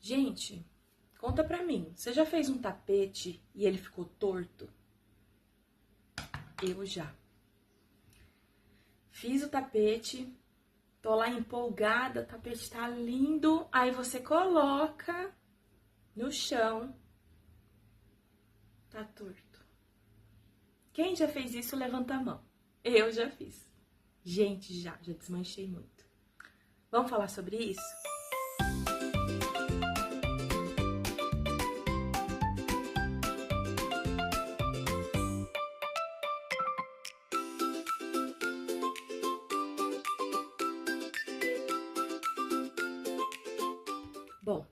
Gente, conta pra mim, você já fez um tapete e ele ficou torto? Eu já. Fiz o tapete, tô lá empolgada, o tapete tá lindo, aí você coloca no chão, tá torto. Quem já fez isso, levanta a mão. Eu já fiz. Gente, já desmanchei muito. Vamos falar sobre isso? Bom,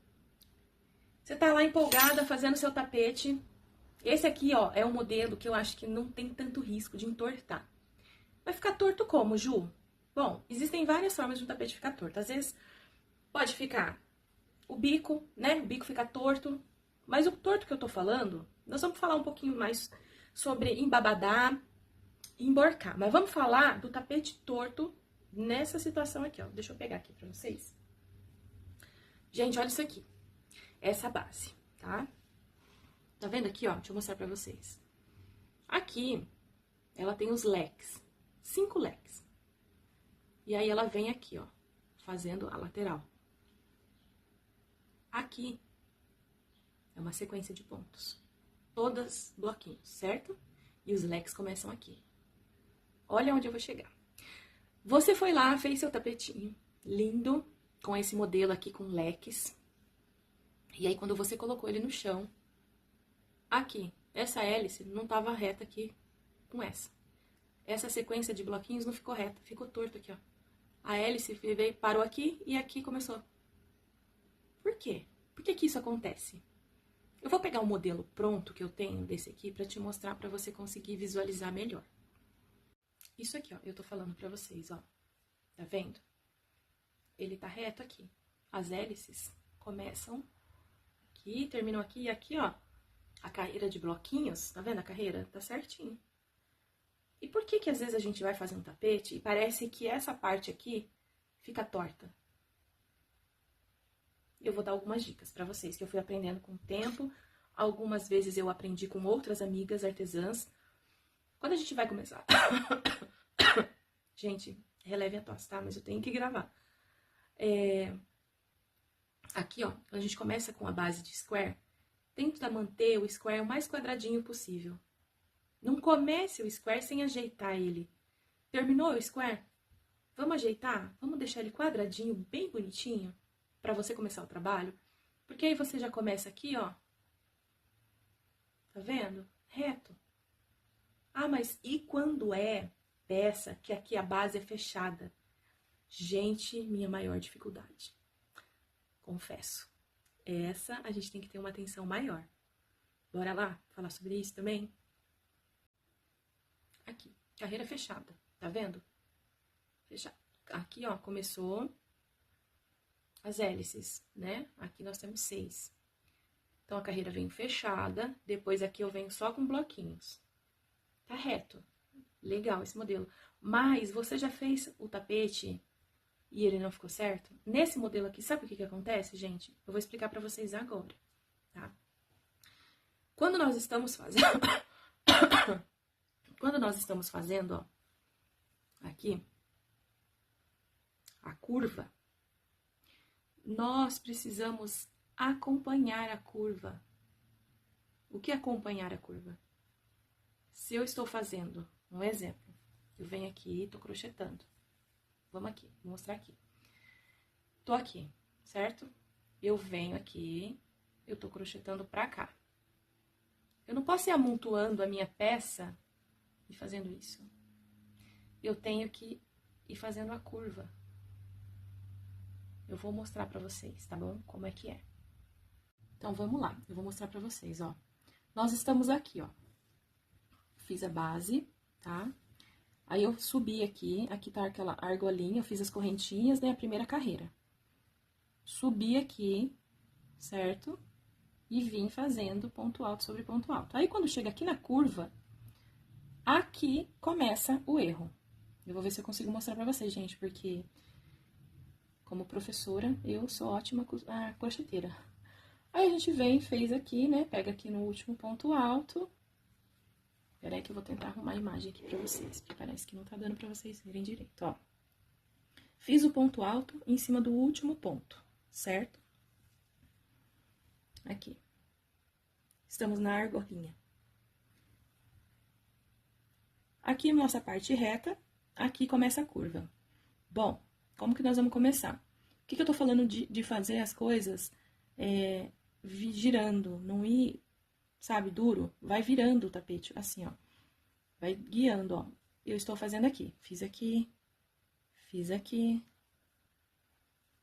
você tá lá empolgada fazendo seu tapete. Esse aqui, ó, é um modelo que eu acho que não tem tanto risco de entortar. Vai ficar torto como, Ju? Bom, existem várias formas de um tapete ficar torto. Às vezes pode ficar o bico, né? O bico fica torto. Mas o torto que eu tô falando, nós vamos falar um pouquinho mais sobre embabadar e emborcar. Mas vamos falar do tapete torto nessa situação aqui, ó. Deixa eu pegar aqui pra vocês. Gente, olha isso aqui. Essa base, tá? Tá vendo aqui, ó? Deixa eu mostrar pra vocês. Aqui, ela tem os leques. 5 leques. E aí, ela vem aqui, ó. Fazendo a lateral. Aqui, é uma sequência de pontos. Todas bloquinhos, certo? E os leques começam aqui. Olha onde eu vou chegar. Você foi lá, fez seu tapetinho. Lindo. Com esse modelo aqui com leques. E aí, quando você colocou ele no chão, aqui, essa hélice não tava reta aqui com essa. Essa sequência de bloquinhos não ficou reta, ficou torto aqui, ó. A hélice veio, parou aqui e aqui começou. Por quê? Por que que isso acontece? Eu vou pegar um modelo pronto que eu tenho desse aqui pra te mostrar pra você conseguir visualizar melhor. Isso aqui, ó, eu tô falando pra vocês, ó. Tá vendo? Ele tá reto aqui. As hélices começam aqui, terminam aqui e aqui, ó. A carreira de bloquinhos, tá vendo a carreira? Tá certinho. E por que que às vezes a gente vai fazer um tapete e parece que essa parte aqui fica torta? Eu vou dar algumas dicas pra vocês, que eu fui aprendendo com o tempo. Algumas vezes eu aprendi com outras amigas artesãs. Quando a gente vai começar... Gente, releve a tosse, tá? Mas eu tenho que gravar. Aqui, ó, a gente começa com a base de square. Tenta manter o square o mais quadradinho possível. Não comece o square sem ajeitar ele. Terminou o square? Vamos ajeitar? Vamos deixar ele quadradinho, bem bonitinho, pra você começar o trabalho? Porque aí você já começa aqui, ó. Tá vendo? Reto. Ah, mas e quando é peça que aqui a base é fechada? Gente, minha maior dificuldade. Confesso. Essa a gente tem que ter uma atenção maior. Bora lá falar sobre isso também? Aqui, carreira fechada, tá vendo? Fechado. Aqui, ó, começou as hélices, né? Aqui nós temos 6. Então, a carreira vem fechada, depois aqui eu venho só com bloquinhos. Tá reto. Legal esse modelo. Mas você já fez o tapete e ele não ficou certo? Nesse modelo aqui, sabe o que que acontece, gente? Eu vou explicar pra vocês agora, tá? Quando nós estamos fazendo... Quando nós estamos fazendo, ó, aqui, a curva, nós precisamos acompanhar a curva. O que é acompanhar a curva? Se eu estou fazendo um exemplo, eu venho aqui e tô crochetando. Vamos aqui, vou mostrar aqui. Tô aqui, certo? Eu venho aqui, eu tô crochetando pra cá. Eu não posso ir amontoando a minha peça e fazendo isso. Eu tenho que ir fazendo a curva. Eu vou mostrar pra vocês, tá bom? Como é que é. Então, vamos lá. Eu vou mostrar pra vocês, ó. Nós estamos aqui, ó. Fiz a base, tá? Aí, eu subi aqui tá aquela argolinha, eu fiz as correntinhas, né? A primeira carreira. Subi aqui, certo? E vim fazendo ponto alto sobre ponto alto. Aí, quando chega aqui na curva, aqui começa o erro. Eu vou ver se eu consigo mostrar pra vocês, gente, porque como professora, eu sou ótima crocheteira. Aí a gente vem e fez aqui, né? Pega aqui no último ponto alto. Peraí que eu vou tentar arrumar a imagem aqui pra vocês, porque parece que não tá dando pra vocês verem direito, ó. Fiz o ponto alto em cima do último ponto, certo? Aqui. Estamos na argolinha. Aqui nossa parte reta, aqui começa a curva. Bom, como que nós vamos começar? O que eu tô falando de fazer as coisas girando, não ir, sabe, duro? Vai virando o tapete, assim, ó. Vai guiando, ó. Eu estou fazendo aqui. Fiz aqui. Fiz aqui.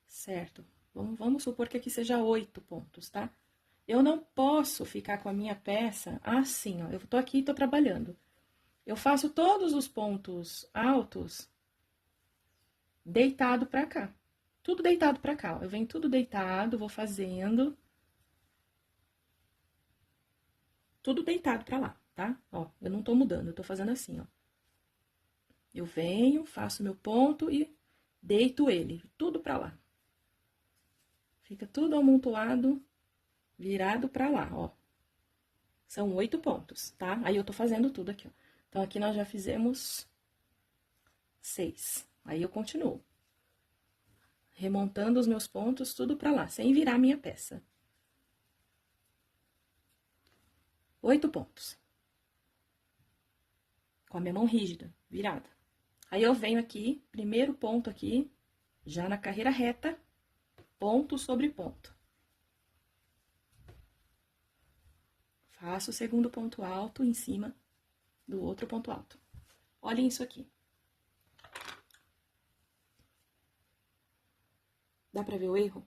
Certo. Vamos supor que aqui seja 8 pontos, tá? Eu não posso ficar com a minha peça assim, ó. Eu tô aqui e tô trabalhando. Eu faço todos os pontos altos deitado pra cá. Tudo deitado pra cá, ó. Eu venho tudo deitado, vou fazendo. Tudo deitado pra lá, tá? Ó, eu não tô mudando, eu tô fazendo assim, ó. Eu venho, faço meu ponto e deito ele, tudo pra lá. Fica tudo amontoado, virado pra lá, ó. São 8 pontos, tá? Aí eu tô fazendo tudo aqui, ó. Então, aqui nós já fizemos 6. Aí eu continuo. Remontando os meus pontos, tudo pra lá, sem virar minha peça. 8 pontos. Com a minha mão rígida, virada. Aí eu venho aqui, primeiro ponto aqui, já na carreira reta, ponto sobre ponto. Faço o segundo ponto alto em cima do outro ponto alto. Olhem isso aqui. Dá pra ver o erro?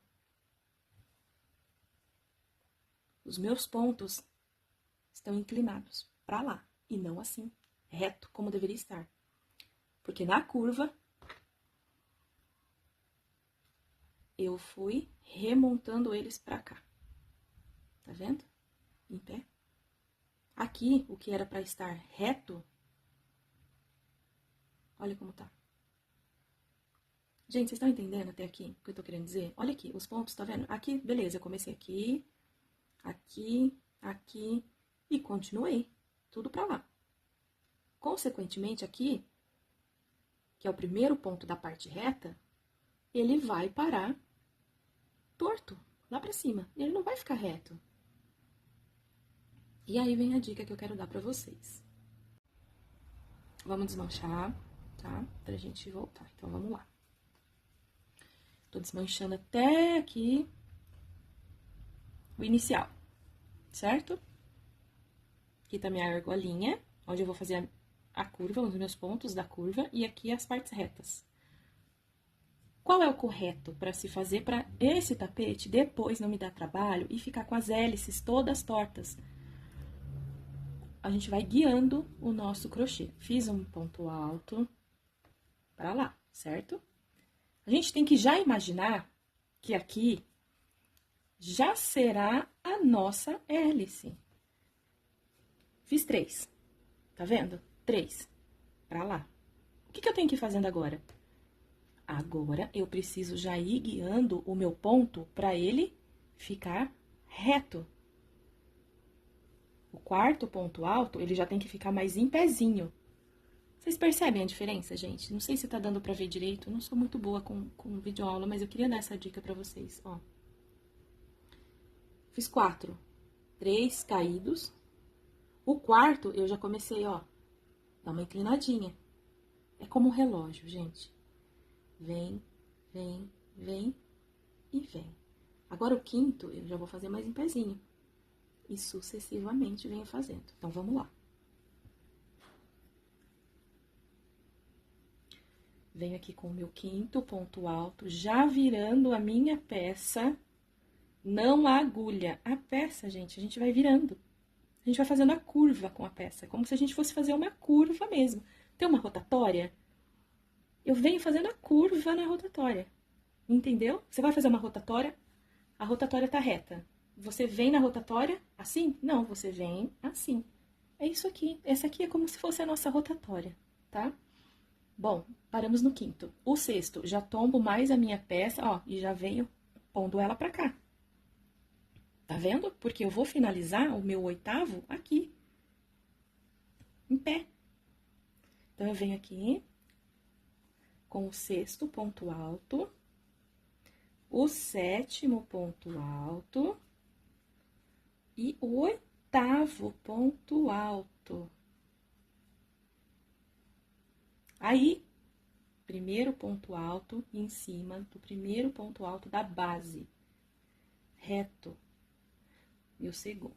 Os meus pontos estão inclinados pra lá e não assim, reto, como deveria estar. Porque na curva, eu fui remontando eles pra cá. Tá vendo? Em pé. Aqui, o que era pra estar reto, olha como tá. Gente, vocês estão entendendo até aqui o que eu tô querendo dizer? Olha aqui, os pontos, tá vendo? Aqui, beleza, eu comecei aqui, aqui, aqui e continuei. Tudo pra lá. Consequentemente, aqui, que é o primeiro ponto da parte reta, ele vai parar torto, lá pra cima. Ele não vai ficar reto. E aí vem a dica que eu quero dar pra vocês. Vamos desmanchar, tá? Pra gente voltar. Então, vamos lá. Tô desmanchando até aqui o inicial, certo? Aqui tá minha argolinha, onde eu vou fazer a curva, os meus pontos da curva, e aqui as partes retas. Qual é o correto para se fazer para esse tapete depois não me dar trabalho e ficar com as hélices todas tortas? A gente vai guiando o nosso crochê. Fiz um ponto alto para lá, certo? A gente tem que já imaginar que aqui já será a nossa hélice. Fiz 3, tá vendo? 3 para lá. O que eu tenho que ir fazendo agora? Agora, eu preciso já ir guiando o meu ponto para ele ficar reto. O quarto ponto alto, ele já tem que ficar mais em pezinho. Vocês percebem a diferença, gente? Não sei se tá dando pra ver direito, eu não sou muito boa com videoaula, mas eu queria dar essa dica pra vocês, ó. Fiz 4, 3 caídos. O quarto, eu já comecei, ó, dá uma inclinadinha. É como um relógio, gente. Vem, vem, vem e vem. Agora, o quinto, eu já vou fazer mais em pezinho. E sucessivamente venho fazendo. Então, vamos lá. Venho aqui com o meu quinto ponto alto, já virando a minha peça, não a agulha. A peça, gente, a gente vai virando. A gente vai fazendo a curva com a peça, como se a gente fosse fazer uma curva mesmo. Tem uma rotatória? Eu venho fazendo a curva na rotatória, entendeu? Você vai fazer uma rotatória, a rotatória tá reta. Você vem na rotatória assim? Não, você vem assim. É isso aqui. Essa aqui é como se fosse a nossa rotatória, tá? Bom, paramos no quinto. O sexto, já tombo mais a minha peça, ó, e já venho pondo ela pra cá. Tá vendo? Porque eu vou finalizar o meu oitavo aqui, em pé. Então, eu venho aqui com o sexto ponto alto, o sétimo ponto alto e o oitavo ponto alto. Aí, primeiro ponto alto em cima do primeiro ponto alto da base, reto. E o segundo.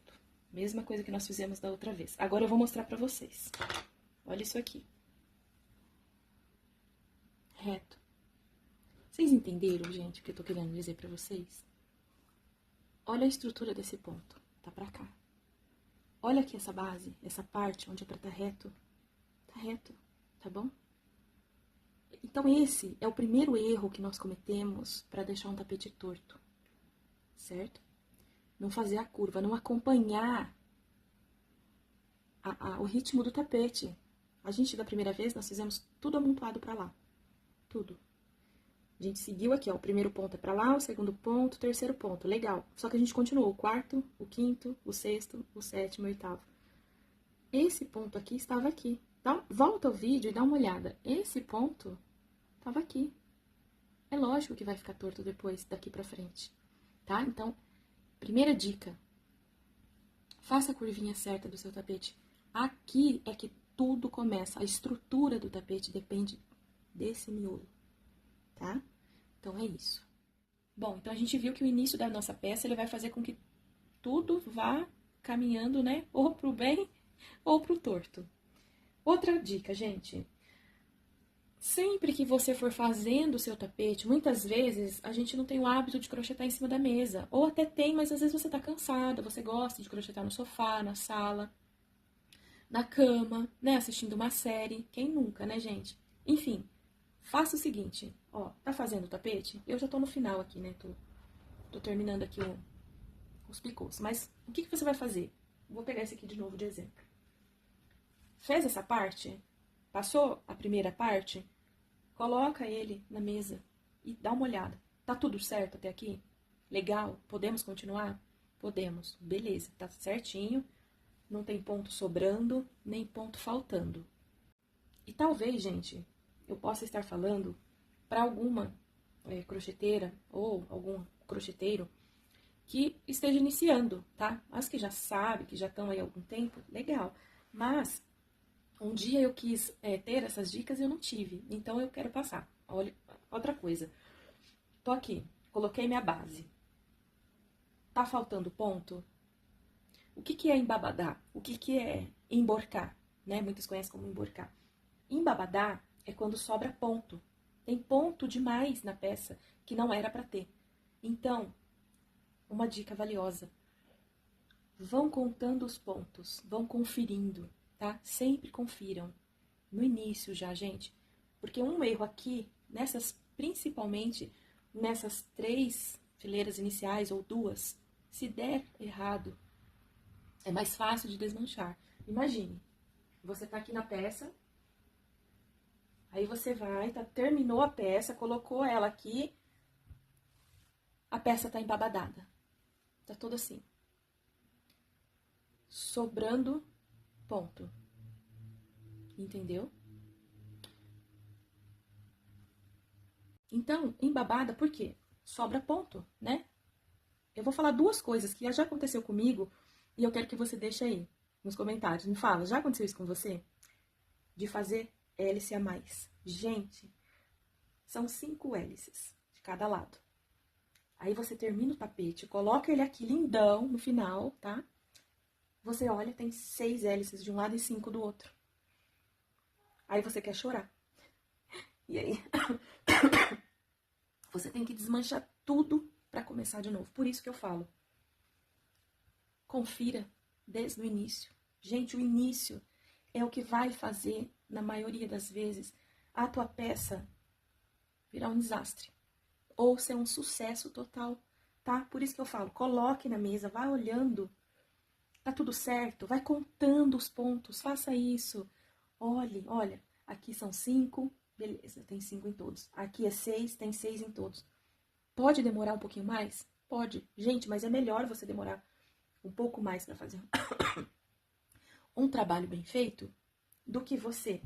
Mesma coisa que nós fizemos da outra vez. Agora eu vou mostrar pra vocês. Olha isso aqui. Reto. Vocês entenderam, gente, o que eu tô querendo dizer pra vocês? Olha a estrutura desse ponto. Tá pra cá. Olha aqui essa base, essa parte onde é pra tá reto. Tá reto, tá bom? Então, esse é o primeiro erro que nós cometemos para deixar um tapete torto, certo? Não fazer a curva, não acompanhar o ritmo do tapete. A gente, da primeira vez, nós fizemos tudo amontoado para lá, tudo. A gente seguiu aqui, ó, o primeiro ponto é para lá, o segundo ponto, o terceiro ponto, legal. Só que a gente continuou o quarto, o quinto, o sexto, o sétimo e o oitavo. Esse ponto aqui estava aqui. Então, volta ao vídeo e dá uma olhada. Esse ponto estava aqui. É lógico que vai ficar torto depois, daqui pra frente, tá? Então, primeira dica. Faça a curvinha certa do seu tapete. Aqui é que tudo começa. A estrutura do tapete depende desse miolo, tá? Então, é isso. Bom, então a gente viu que o início da nossa peça, ele vai fazer com que tudo vá caminhando, né? Ou pro bem ou pro torto. Outra dica, gente. Sempre que você for fazendo o seu tapete, muitas vezes a gente não tem o hábito de crochetar em cima da mesa. Ou até tem, mas às vezes você tá cansada, você gosta de crochetar no sofá, na sala, na cama, né? Assistindo uma série. Quem nunca, né, gente? Enfim, faça o seguinte, ó, tá fazendo o tapete? Eu já tô no final aqui, né? Tô terminando aqui os picôs. Mas o que você vai fazer? Vou pegar esse aqui de novo de exemplo. Fez essa parte? Passou a primeira parte? Coloca ele na mesa e dá uma olhada. Tá tudo certo até aqui? Legal? Podemos continuar? Podemos. Beleza, tá certinho. Não tem ponto sobrando, nem ponto faltando. E talvez, gente, eu possa estar falando para alguma crocheteira ou algum crocheteiro que esteja iniciando, tá? As que já sabem, que já estão aí há algum tempo, legal. Mas um dia eu quis ter essas dicas e eu não tive, então eu quero passar. Olha, outra coisa. Tô aqui, coloquei minha base. Tá faltando ponto? O que é embabadar? O que é emborcar? Né? Muitos conhecem como emborcar. Embabadar é quando sobra ponto. Tem ponto demais na peça que não era para ter. Então, uma dica valiosa. Vão contando os pontos, vão conferindo, tá? Sempre confiram. No início já, gente. Porque um erro aqui, principalmente nessas 3 fileiras iniciais ou 2, se der errado, é mais fácil de desmanchar. Imagine, você tá aqui na peça, aí você vai, terminou a peça, colocou ela aqui, a peça tá embabadada. Tá toda assim. Sobrando ponto. Entendeu? Então, embabada, por quê? Sobra ponto, né? Eu vou falar 2 coisas que já aconteceu comigo e eu quero que você deixe aí nos comentários. Me fala, já aconteceu isso com você? De fazer hélice a mais. Gente, são 5 hélices de cada lado. Aí você termina o tapete, coloca ele aqui lindão no final, tá? Você olha, tem 6 hélices de um lado e 5 do outro. Aí você quer chorar. E aí, você tem que desmanchar tudo para começar de novo. Por isso que eu falo, confira desde o início. Gente, o início é o que vai fazer, na maioria das vezes, a tua peça virar um desastre. Ou ser um sucesso total, tá? Por isso que eu falo, coloque na mesa, vai olhando, tá tudo certo, vai contando os pontos, faça isso. Olha, aqui são 5, beleza, tem 5 em todos. Aqui é 6, tem 6 em todos. Pode demorar um pouquinho mais? pode. Gente, mas é melhor você demorar um pouco mais para fazer um trabalho bem feito do que você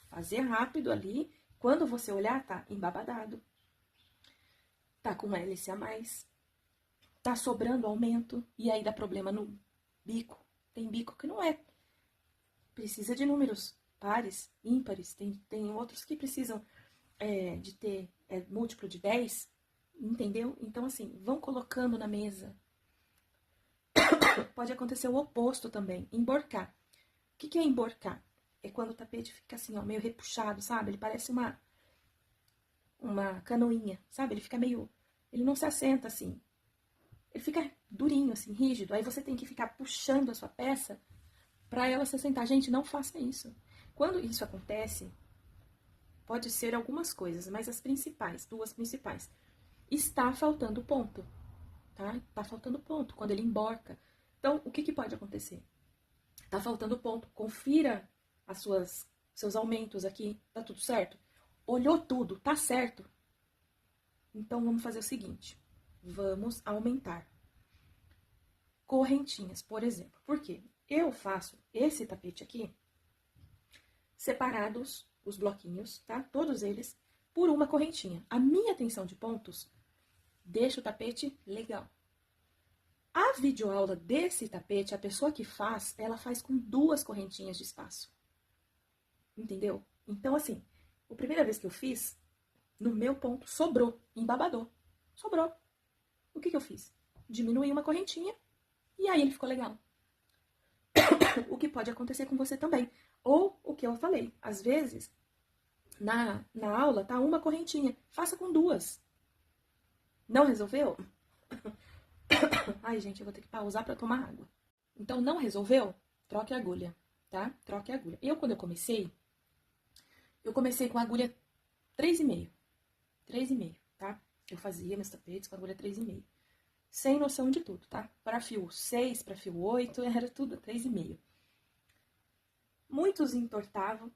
fazer rápido ali, quando você olhar, tá embabadado, tá com hélice a mais, tá sobrando aumento, e aí dá problema no bico. Tem bico que não precisa de números pares, ímpares, tem outros que precisam de ter múltiplo de 10, entendeu? Então, assim, vão colocando na mesa. Pode acontecer o oposto também, emborcar. O que é emborcar? É quando o tapete fica assim, ó, meio repuxado, sabe? Ele parece uma canoinha, sabe? Ele fica meio... Ele não se assenta assim. Ele fica durinho, assim, rígido. Aí você tem que ficar puxando a sua peça para ela se assentar. Gente, não faça isso. Quando isso acontece, pode ser algumas coisas, mas as principais, duas principais. Está faltando ponto, tá? Tá faltando ponto quando ele emborca. Então, o que pode acontecer? Tá faltando ponto. Confira seus aumentos aqui. Tá tudo certo? Olhou tudo, tá certo? Então, vamos fazer o seguinte. Vamos aumentar correntinhas, por exemplo. Por quê? Eu faço esse tapete aqui separados, os bloquinhos, tá? Todos eles, por uma correntinha. A minha tensão de pontos deixa o tapete legal. A videoaula desse tapete, a pessoa que faz, ela faz com 2 correntinhas de espaço. Entendeu? Então, assim, a primeira vez que eu fiz, no meu ponto, sobrou, embabador. Sobrou. O que eu fiz? Diminuí uma correntinha e aí ele ficou legal. O que pode acontecer com você também. Ou o que eu falei, às vezes, na aula tá uma correntinha, faça com 2. Não resolveu? Ai, gente, eu vou ter que pausar para tomar água. Então, não resolveu? Troque a agulha, tá? Troque a agulha. Quando eu comecei com a agulha 3,5. 3,5, tá? Eu fazia meus tapetes com a agulha 3,5. Sem noção de tudo, tá? Para fio 6, para fio 8, era tudo 3,5. Muitos entortavam,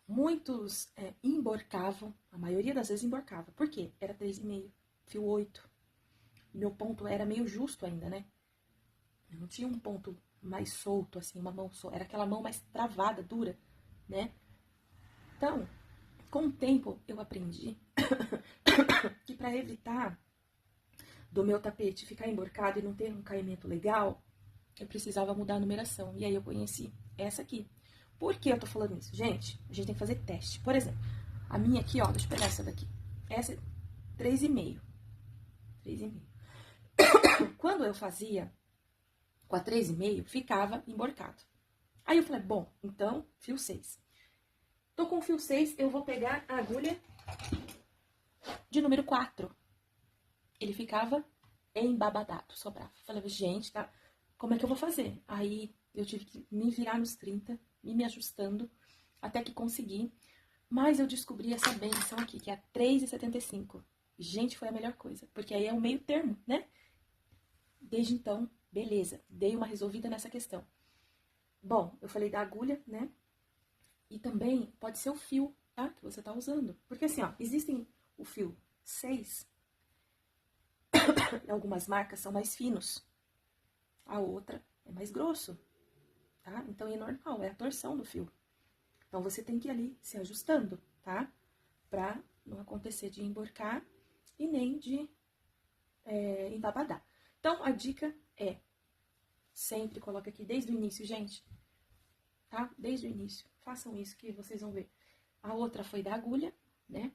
muitos emborcavam, a maioria das vezes emborcava. Por quê? Era 3,5, fio 8. Meu ponto era meio justo ainda, né? Eu não tinha um ponto mais solto, assim, uma mão solta. Era aquela mão mais travada, dura, né? Então, com o tempo, eu aprendi que para evitar do meu tapete ficar emborcado e não ter um caimento legal, eu precisava mudar a numeração. E aí eu conheci essa aqui. Por que eu tô falando isso? Gente, a gente tem que fazer teste. Por exemplo, a minha aqui, ó, deixa eu pegar essa daqui. Essa é 3,5. 3,5. Quando eu fazia com a 3,5, ficava emborcado. Aí eu falei, bom, então, fio 6. Tô com o fio 6, eu vou pegar a agulha de número 4. Ele ficava embabadado, sobrava. Falei, gente, tá, como é que eu vou fazer? Aí eu tive que me virar nos 30, me ajustando, até que consegui. Mas eu descobri essa benção aqui, que é a 3,75. Gente, foi a melhor coisa, porque aí é o meio termo, né? Desde então, beleza, dei uma resolvida nessa questão. Bom, eu falei da agulha, né? E também pode ser o fio, tá? Que você tá usando. Porque assim, ó, existem o fio 6, algumas marcas são mais finos, a outra é mais grosso, tá? Então é normal, é a torção do fio. Então você tem que ir ali se ajustando, tá? Pra não acontecer de emborcar e nem de embabadar. Então a dica é, sempre coloca aqui desde o início, gente, tá? Desde o início, façam isso que vocês vão ver. A outra foi da agulha, né?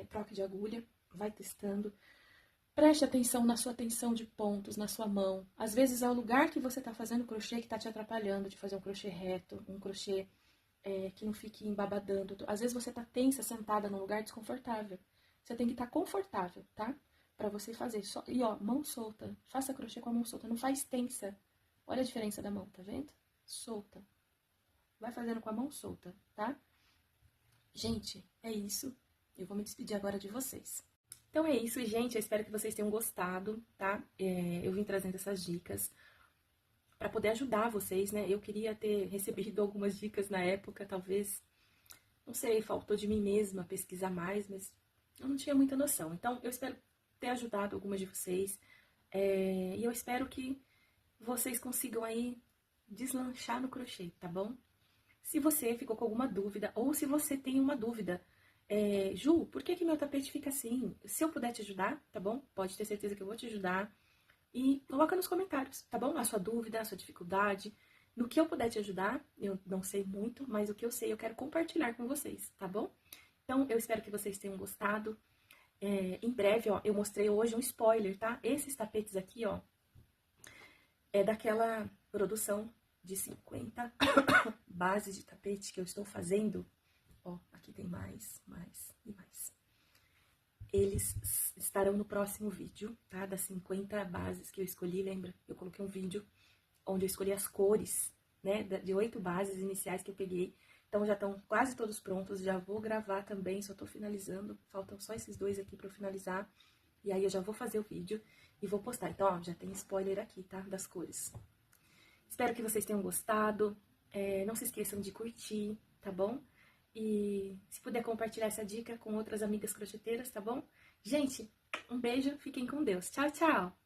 Troca de agulha, vai testando. Preste atenção na sua tensão de pontos, na sua mão. Às vezes é o lugar que você tá fazendo crochê que tá te atrapalhando de fazer um crochê reto, um crochê que não fique embabadando. Às vezes você tá tensa, sentada num lugar desconfortável. Você tem que estar confortável, tá? Pra você fazer. E ó, mão solta. Faça crochê com a mão solta, não faz tensa. Olha a diferença da mão, tá vendo? Solta. Vai fazendo com a mão solta, tá? Gente, é isso. Eu vou me despedir agora de vocês. Então é isso, gente. Eu espero que vocês tenham gostado, tá? Eu vim trazendo essas dicas para poder ajudar vocês, né? Eu queria ter recebido algumas dicas na época, talvez, não sei, faltou de mim mesma pesquisar mais, mas eu não tinha muita noção. Então, eu espero ter ajudado algumas de vocês E eu espero que vocês consigam aí deslanchar no crochê, tá bom? Se você ficou com alguma dúvida, ou se você tem uma dúvida, Ju, por que meu tapete fica assim? Se eu puder te ajudar, tá bom? Pode ter certeza que eu vou te ajudar. E coloca nos comentários, tá bom? A sua dúvida, a sua dificuldade. No que eu puder te ajudar, eu não sei muito, mas o que eu sei eu quero compartilhar com vocês, tá bom? Então, eu espero que vocês tenham gostado. Em breve, ó, eu mostrei hoje um spoiler, tá? Esses tapetes aqui, ó, é daquela produção de 50 bases de tapete que eu estou fazendo. Ó, aqui tem mais e mais. Eles estarão no próximo vídeo, tá? Das 50 bases que eu escolhi, lembra? Eu coloquei um vídeo onde eu escolhi as cores, né? De 8 bases iniciais que eu peguei. Então, já estão quase todos prontos, já vou gravar também, só tô finalizando. Faltam só esses dois aqui pra eu finalizar. E aí, eu já vou fazer o vídeo e vou postar. Então, ó, já tem spoiler aqui, tá? Das cores. Espero que vocês tenham gostado. Não se esqueçam de curtir, tá bom? E se puder compartilhar essa dica com outras amigas crocheteiras, tá bom? Gente, um beijo, fiquem com Deus. Tchau, tchau!